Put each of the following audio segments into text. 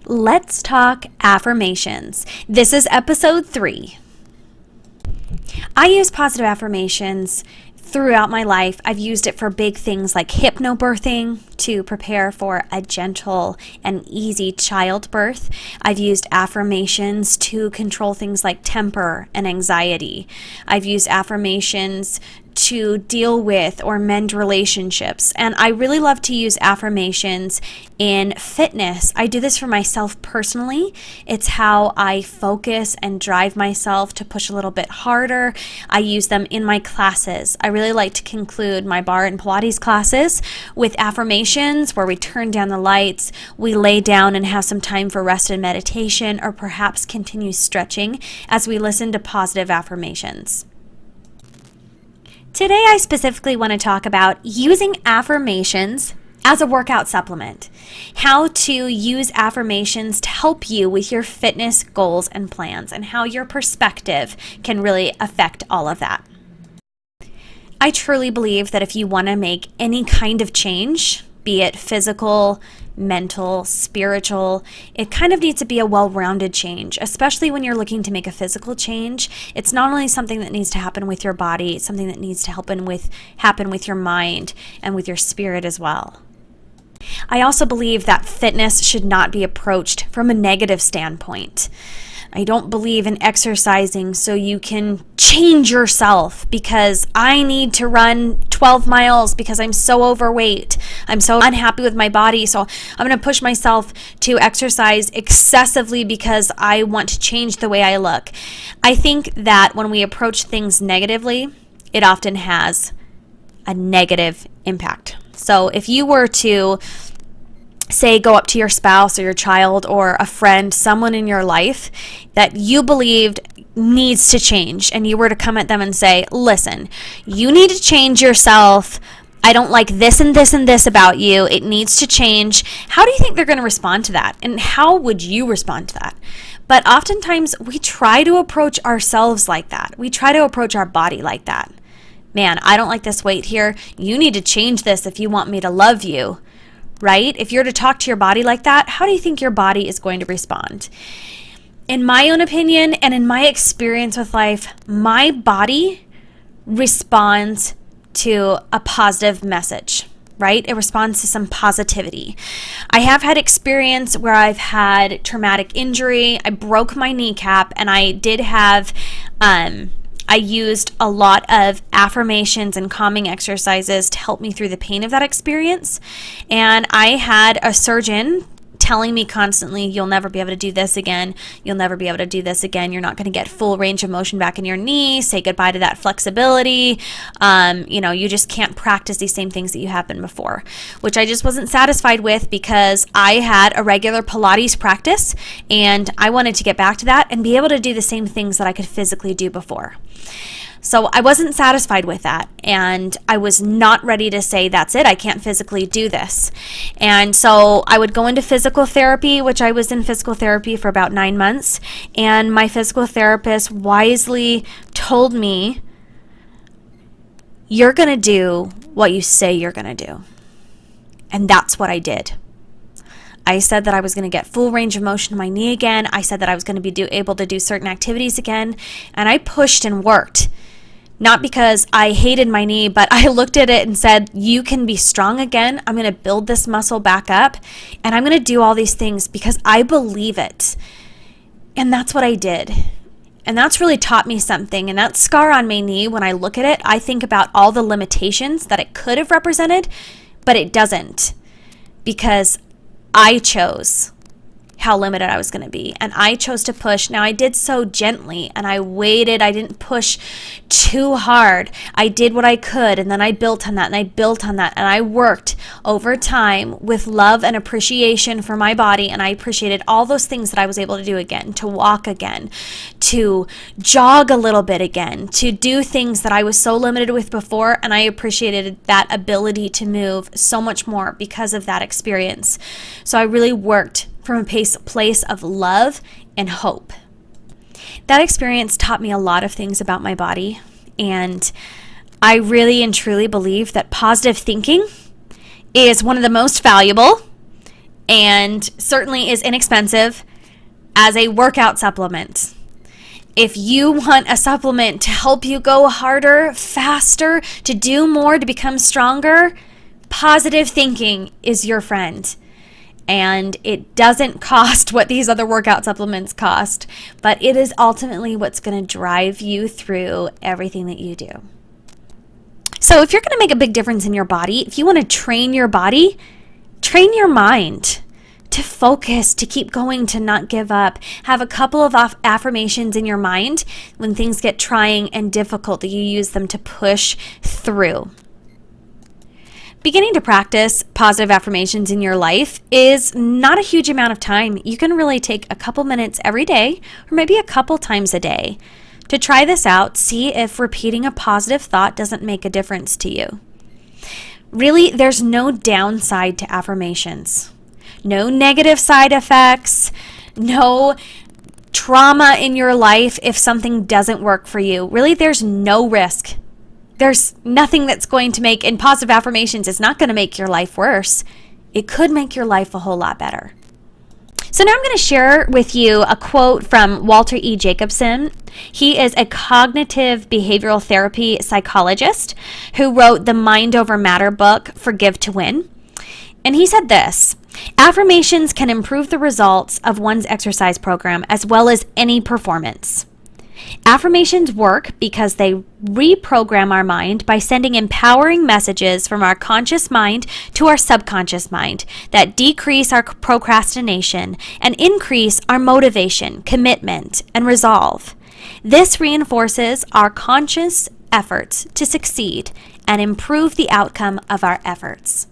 Let's talk affirmations. This is episode 3. I use positive affirmations throughout my life. I've used it for big things like hypnobirthing to prepare for a gentle and easy childbirth. I've used affirmations to control things like temper and anxiety. I've used affirmations to deal with or mend relationships. And I really love to use affirmations in fitness. I do this for myself personally. It's how I focus and drive myself to push a little bit harder. I use them in my classes. I really like to conclude my barre and Pilates classes with affirmations where we turn down the lights, we lay down and have some time for rest and meditation, or perhaps continue stretching as we listen to positive affirmations. Today, I specifically want to talk about using affirmations as a workout supplement, how to use affirmations to help you with your fitness goals and plans, and how your perspective can really affect all of that. I truly believe that if you want to make any kind of change, be it physical, mental, spiritual, it kind of needs to be a well-rounded change, especially when you're looking to make a physical change. It's not only something that needs to happen with your body, it's something that needs to happen with your mind and with your spirit as well. I also believe that fitness should not be approached from a negative standpoint. I don't believe in exercising so you can change yourself because I need to run 12 miles because I'm so overweight. I'm so unhappy with my body, so I'm going to push myself to exercise excessively because I want to change the way I look. I think that when we approach things negatively, it often has a negative impact. So if you were to say go up to your spouse or your child or a friend, someone in your life that you believed needs to change, and you were to come at them and say, listen, you need to change yourself. I don't like this and this and this about you. It needs to change. How do you think they're going to respond to that? And how would you respond to that? But oftentimes we try to approach ourselves like that. We try to approach our body like that. Man, I don't like this weight here. You need to change this if you want me to love you. Right? If you're to talk to your body like that, how do you think your body is going to respond? In my own opinion and in my experience with life, my body responds to a positive message, right? It responds to some positivity. I have had experience where I've had traumatic injury. I broke my kneecap, and I did have I used a lot of affirmations and calming exercises to help me through the pain of that experience. And I had a surgeon telling me constantly, you'll never be able to do this again. You'll never be able to do this again. You're not going to get full range of motion back in your knee. Say goodbye to that flexibility. You just can't practice these same things that you have been before, which I just wasn't satisfied with because I had a regular Pilates practice and I wanted to get back to that and be able to do the same things that I could physically do before. So I wasn't satisfied with that, and I was not ready to say, that's it, I can't physically do this. And so I would go into physical therapy, which I was in physical therapy for about 9 months, and my physical therapist wisely told me, you're going to do what you say you're going to do. And that's what I did. I said that I was going to get full range of motion in my knee again. I said that I was going to be able to do certain activities again, and I pushed and worked. Not because I hated my knee, but I looked at it and said, you can be strong again. I'm going to build this muscle back up, and I'm going to do all these things because I believe it. And that's what I did. And that's really taught me something. And that scar on my knee, when I look at it, I think about all the limitations that it could have represented, but it doesn't, because I chose how limited I was going to be. And I chose to push. Now, I did so gently, and I waited. I didn't push too hard. I did what I could, and then I built on that, and I built on that, and I worked over time with love and appreciation for my body, and I appreciated all those things that I was able to do again, to walk again, to jog a little bit again, to do things that I was so limited with before, and I appreciated that ability to move so much more because of that experience. So I really worked from a place of love and hope. That experience taught me a lot of things about my body, and I really and truly believe that positive thinking is one of the most valuable and certainly is inexpensive as a workout supplement. If you want a supplement to help you go harder, faster, to do more, to become stronger, positive thinking is your friend. And it doesn't cost what these other workout supplements cost, but it is ultimately what's going to drive you through everything that you do. So if you're going to make a big difference in your body, if you want to train your body, train your mind to focus, to keep going, to not give up. Have a couple of affirmations in your mind when things get trying and difficult, that you use them to push through. Beginning to practice positive affirmations in your life is not a huge amount of time. You can really take a couple minutes every day, or maybe a couple times a day, to try this out. See if repeating a positive thought doesn't make a difference to you. Really, there's no downside to affirmations. No negative side effects, no trauma in your life if something doesn't work for you. Really, there's no risk. There's nothing that's going to make, in positive affirmations, it's not going to make your life worse. It could make your life a whole lot better. So now I'm going to share with you a quote from Walter E. Jacobson. He is a cognitive behavioral therapy psychologist who wrote the Mind Over Matter book, Forgive to Win. And he said this: affirmations can improve the results of one's exercise program as well as any performance. Affirmations work because they reprogram our mind by sending empowering messages from our conscious mind to our subconscious mind that decrease our procrastination and increase our motivation, commitment, and resolve. This reinforces our conscious efforts to succeed and improve the outcome of our efforts.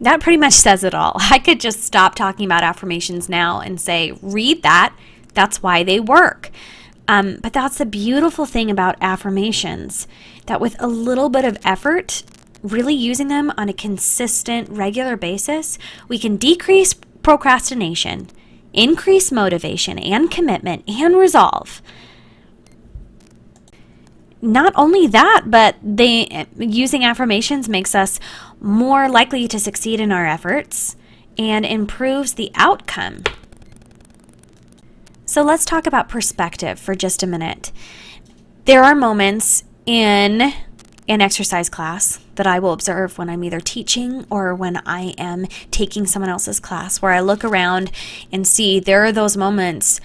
That pretty much says it all. I could just stop talking about affirmations now and say, read that. That's why they work. But that's the beautiful thing about affirmations, that with a little bit of effort, really using them on a consistent, regular basis, we can decrease procrastination, increase motivation and commitment and resolve. Not only that, but using affirmations makes us more likely to succeed in our efforts and improves the outcome. So let's talk about perspective for just a minute. There are moments in an exercise class that I will observe when I'm either teaching or when I am taking someone else's class, where I look around and see there are those moments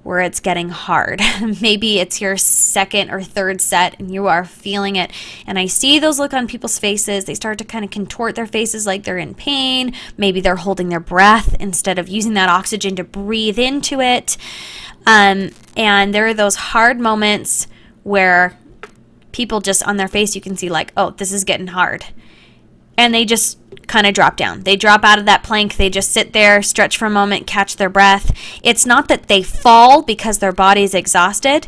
where it's getting hard. Maybe it's your second or third set and you are feeling it. And I see those look on people's faces. They start to kind of contort their faces like they're in pain. Maybe they're holding their breath instead of using that oxygen to breathe into it. And there are those hard moments where people just on their face, you can see like, oh, this is getting hard. And they just kind of drop down. They drop out of that plank. They just sit there, stretch for a moment, catch their breath. It's not that they fall because their body's exhausted.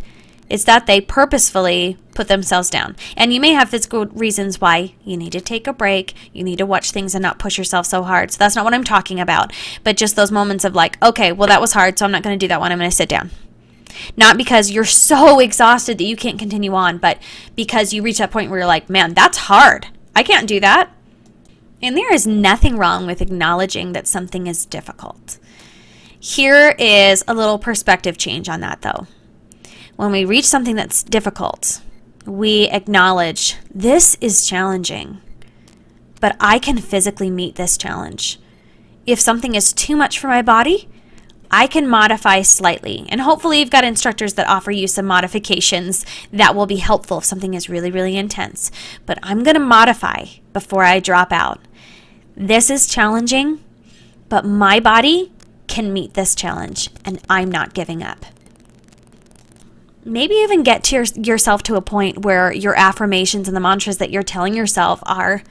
It's that they purposefully put themselves down. And you may have physical reasons why you need to take a break. You need to watch things and not push yourself so hard. So that's not what I'm talking about. But just those moments of like, okay, well, that was hard, so I'm not going to do that one. I'm going to sit down. Not because you're so exhausted that you can't continue on, but because you reach that point where you're like, man, that's hard. I can't do that. And there is nothing wrong with acknowledging that something is difficult. Here is a little perspective change on that, though. When we reach something that's difficult, we acknowledge this is challenging, but I can physically meet this challenge. If something is too much for my body, I can modify slightly. And hopefully you've got instructors that offer you some modifications that will be helpful if something is really, really intense. But I'm going to modify before I drop out. This is challenging, but my body can meet this challenge, and I'm not giving up. Maybe even get to yourself to a point where your affirmations and the mantras that you're telling yourself are,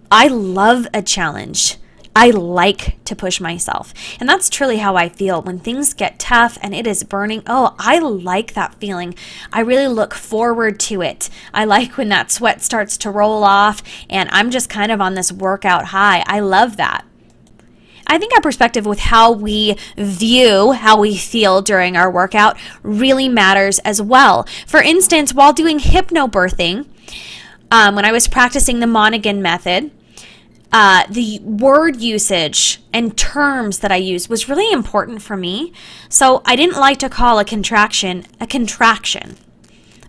I love a challenge. I like to push myself. And that's truly how I feel when things get tough and it is burning. Oh, I like that feeling. I really look forward to it. I like when that sweat starts to roll off and I'm just kind of on this workout high. I love that. I think our perspective with how we view how we feel during our workout really matters as well. For instance, while doing hypnobirthing, when I was practicing the Monaghan method, the word usage and terms that I used was really important for me. So I didn't like to call a contraction,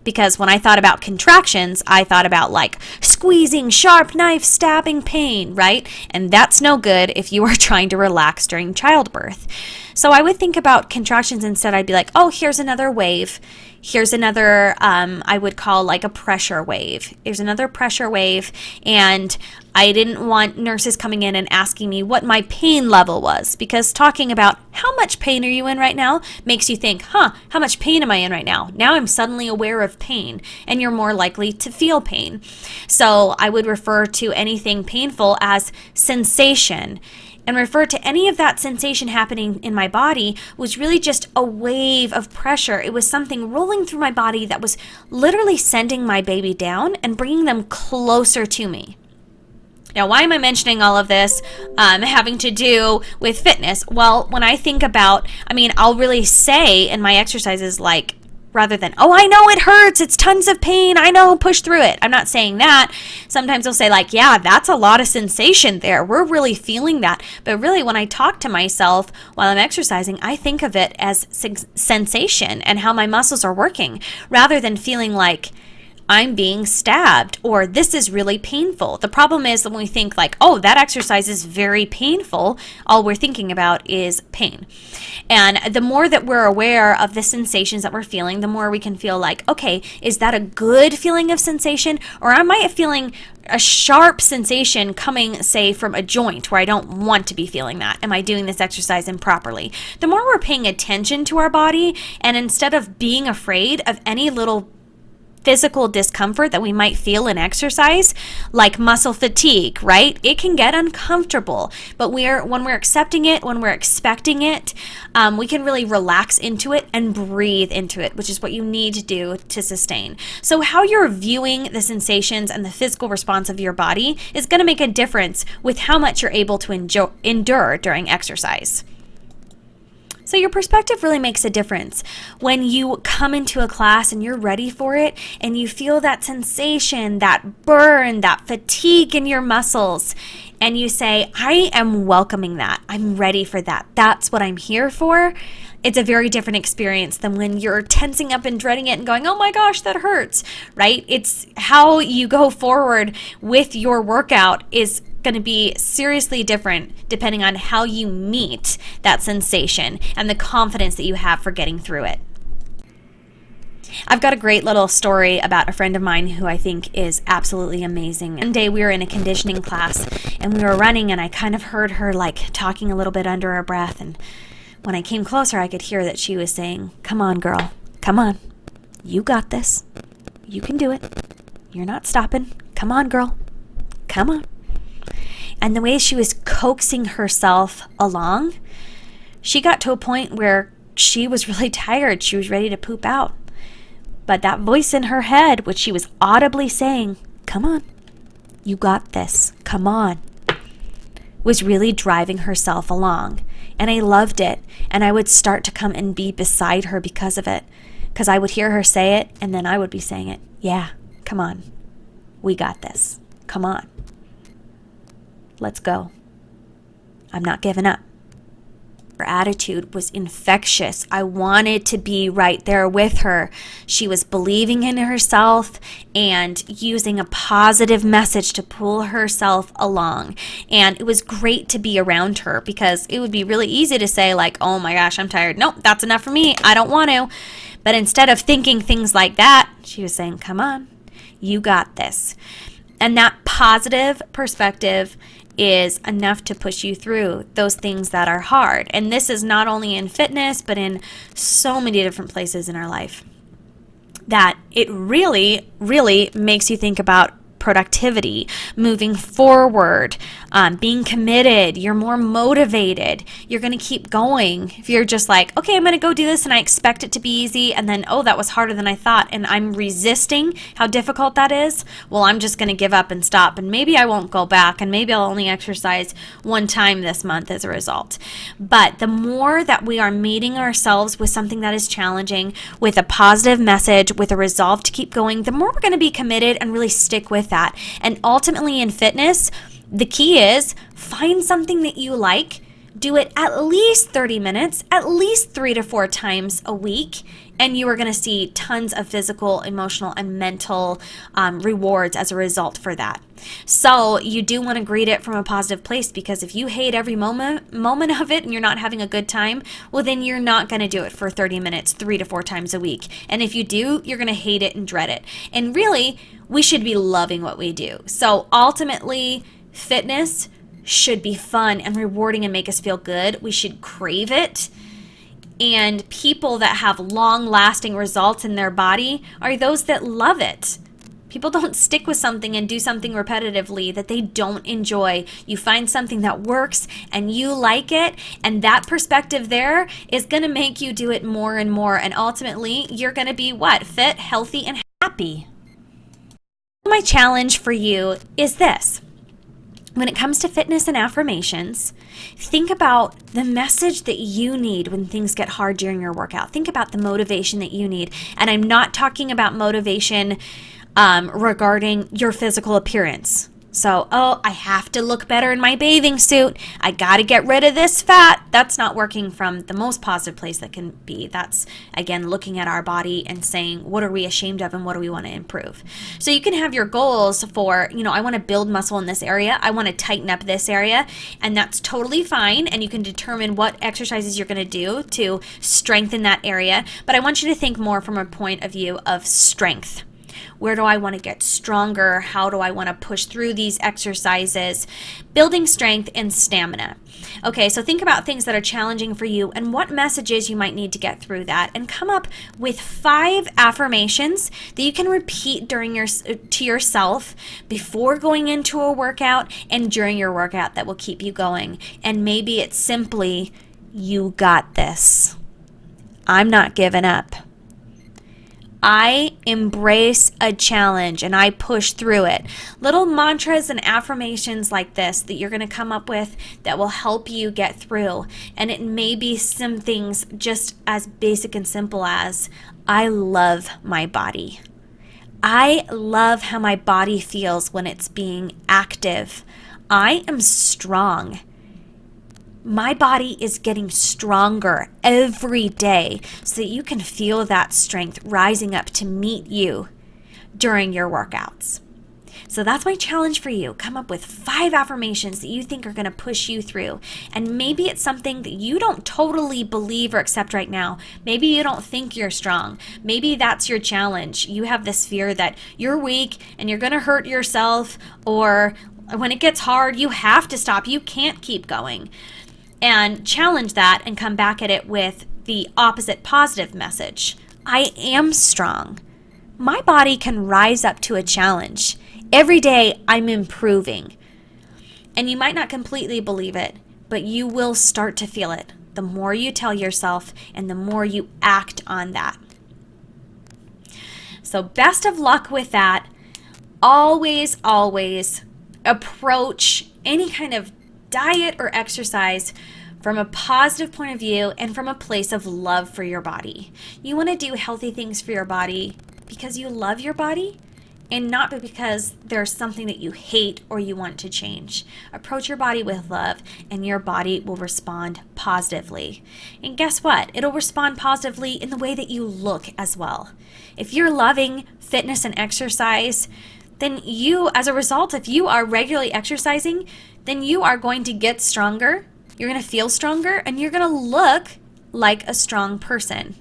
because when I thought about contractions, I thought about like squeezing, sharp knife, stabbing pain, right? And that's no good if you are trying to relax during childbirth. So I would think about contractions instead. I'd be like, oh, here's another wave. Here's another, I would call like a pressure wave. Here's another pressure wave. And I didn't want nurses coming in and asking me what my pain level was, because talking about how much pain are you in right now makes you think, how much pain am I in right now? Now I'm suddenly aware of pain, and you're more likely to feel pain. So I would refer to anything painful as sensation, and refer to any of that sensation happening in my body was really just a wave of pressure. It was something rolling through my body that was literally sending my baby down and bringing them closer to me. Now, why am I mentioning all of this having to do with fitness? Well, when I think about, I'll really say in my exercises, like, rather than, oh, I know it hurts, it's tons of pain, I know, push through it. I'm not saying that. Sometimes I'll say like, yeah, that's a lot of sensation there. We're really feeling that. But really, when I talk to myself while I'm exercising, I think of it as sensation and how my muscles are working, rather than feeling like I'm being stabbed or this is really painful. The problem is that when we think like, oh, that exercise is very painful, all we're thinking about is pain. And the more that we're aware of the sensations that we're feeling, the more we can feel like, okay, is that a good feeling of sensation? Or am I feeling a sharp sensation coming, say, from a joint where I don't want to be feeling that? Am I doing this exercise improperly? The more we're paying attention to our body, and instead of being afraid of any little physical discomfort that we might feel in exercise, like muscle fatigue, right? It can get uncomfortable, but when we're accepting it, when we're expecting it, we can really relax into it and breathe into it, which is what you need to do to sustain. So how you're viewing the sensations and the physical response of your body is going to make a difference with how much you're able to endure during exercise. So your perspective really makes a difference. When you come into a class and you're ready for it and you feel that sensation, that burn, that fatigue in your muscles, and you say, I am welcoming that. I'm ready for that. That's what I'm here for. It's a very different experience than when you're tensing up and dreading it and going, oh my gosh, that hurts, right? It's how you go forward with your workout is going to be seriously different depending on how you meet that sensation and the confidence that you have for getting through it. I've got a great little story about a friend of mine who I think is absolutely amazing. One day we were in a conditioning class and we were running, and I kind of heard her like talking a little bit under her breath, and when I came closer I could hear that she was saying, come on girl, come on, you got this, you can do it, you're not stopping, come on girl, come on. And the way she was coaxing herself along, she got to a point where she was really tired. She was ready to poop out. But that voice in her head, which she was audibly saying, come on, you got this, come on, was really driving herself along. And I loved it. And I would start to come and be beside her because of it. Because I would hear her say it, and then I would be saying it. Yeah, come on, we got this, come on. Let's go. I'm not giving up. Her attitude was infectious. I wanted to be right there with her. She was believing in herself and using a positive message to pull herself along. And it was great to be around her, because it would be really easy to say like, oh my gosh, I'm tired. Nope, that's enough for me. I don't want to. But instead of thinking things like that, she was saying, come on, you got this. And that positive perspective is enough to push you through those things that are hard. And this is not only in fitness, but in so many different places in our life, that it really, really makes you think about productivity, moving forward, being committed. You're more motivated. You're going to keep going. If you're just like, okay, I'm going to go do this and I expect it to be easy, and then, oh, that was harder than I thought, and I'm resisting how difficult that is, well, I'm just going to give up and stop, and maybe I won't go back, and maybe I'll only exercise one time this month as a result. But the more that we are meeting ourselves with something that is challenging, with a positive message, with a resolve to keep going, the more we're going to be committed and really stick with that. And ultimately in fitness, The key is find something that you like, do it at least 30 minutes, at least 3 to 4 times a week, and you are going to see tons of physical, emotional, and mental rewards as a result for that. So you do want to greet it from a positive place, because if you hate every moment of it and you're not having a good time, well, then you're not going to do it for 30 minutes, 3 to 4 times a week. And if you do, you're going to hate it and dread it. And really, we should be loving what we do. So ultimately, fitness should be fun and rewarding and make us feel good. We should crave it. And people that have long-lasting results in their body are those that love it. People don't stick with something and do something repetitively that they don't enjoy. You find something that works and you like it, and that perspective there is going to make you do it more and more. And ultimately, you're going to be what? Fit, healthy, and happy. My challenge for you is this. When it comes to fitness and affirmations, think about the message that you need when things get hard during your workout. Think about the motivation that you need. And I'm not talking about motivation regarding your physical appearance. So, I have to look better in my bathing suit. I got to get rid of this fat. That's not working from the most positive place that can be. That's, again, looking at our body and saying, what are we ashamed of and what do we want to improve? So you can have your goals for, I want to build muscle in this area. I want to tighten up this area. And that's totally fine. And you can determine what exercises you're going to do to strengthen that area. But I want you to think more from a point of view of strength. Where do I want to get stronger? How do I want to push through these exercises? Building strength and stamina. Okay, so think about things that are challenging for you and what messages you might need to get through that, and come up with 5 affirmations that you can repeat to yourself before going into a workout and during your workout that will keep you going. And maybe it's simply, you got this. I'm not giving up. I embrace a challenge and I push through it. Little mantras and affirmations like this that you're going to come up with that will help you get through. And it may be some things just as basic and simple as, I love my body. I love how my body feels when it's being active. I am strong. My body is getting stronger every day so that you can feel that strength rising up to meet you during your workouts. So that's my challenge for you. Come up with 5 affirmations that you think are going to push you through. And maybe it's something that you don't totally believe or accept right now. Maybe you don't think you're strong. Maybe that's your challenge. You have this fear that you're weak and you're going to hurt yourself, or when it gets hard, you have to stop. You can't keep going. And challenge that and come back at it with the opposite positive message. I am strong. My body can rise up to a challenge. Every day I'm improving. And you might not completely believe it, but you will start to feel it the more you tell yourself and the more you act on that. So best of luck with that. Always, always approach any kind of diet or exercise from a positive point of view and from a place of love for your body. You want to do healthy things for your body because you love your body and not because there's something that you hate or you want to change. Approach your body with love and your body will respond positively. And guess what? It'll respond positively in the way that you look as well. If you're loving fitness and exercise, then you, as a result, if you are regularly exercising, then you are going to get stronger, you're going to feel stronger, and you're going to look like a strong person.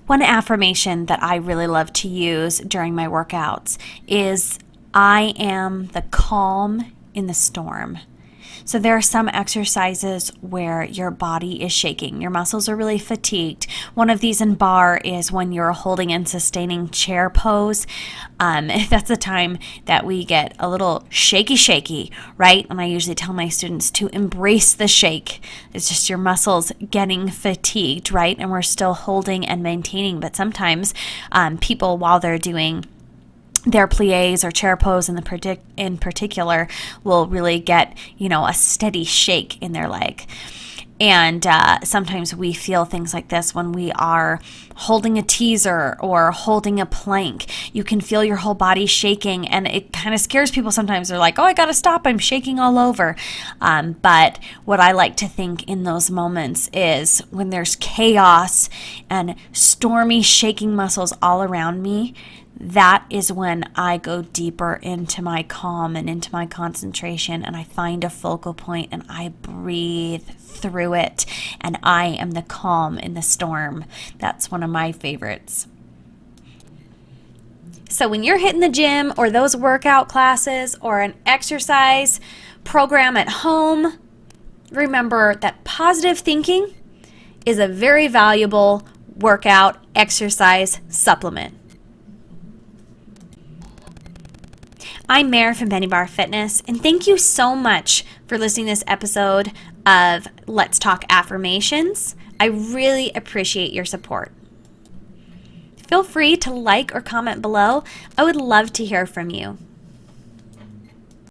One affirmation that I really love to use during my workouts is, I am the calm in the storm. So there are some exercises where your body is shaking. Your muscles are really fatigued. One of these in barre is when you're holding and sustaining chair pose. That's the time that we get a little shaky, right? And I usually tell my students to embrace the shake. It's just your muscles getting fatigued, right? And we're still holding and maintaining. But sometimes people, while they're doing their plies or chair pose in particular, will really get, a steady shake in their leg. And sometimes we feel things like this when we are holding a teaser or holding a plank. You can feel your whole body shaking, and it kind of scares people sometimes. They're like, oh, I got to stop. I'm shaking all over. But what I like to think in those moments is when there's chaos and stormy shaking muscles all around me, that is when I go deeper into my calm and into my concentration, and I find a focal point and I breathe through it, and I am the calm in the storm. That's one of my favorites. So when you're hitting the gym or those workout classes or an exercise program at home, remember that positive thinking is a very valuable workout exercise supplement. I'm Mare from Bennie Barre Fitness, and thank you so much for listening to this episode of Let's Talk Affirmations. I really appreciate your support. Feel free to like or comment below. I would love to hear from you.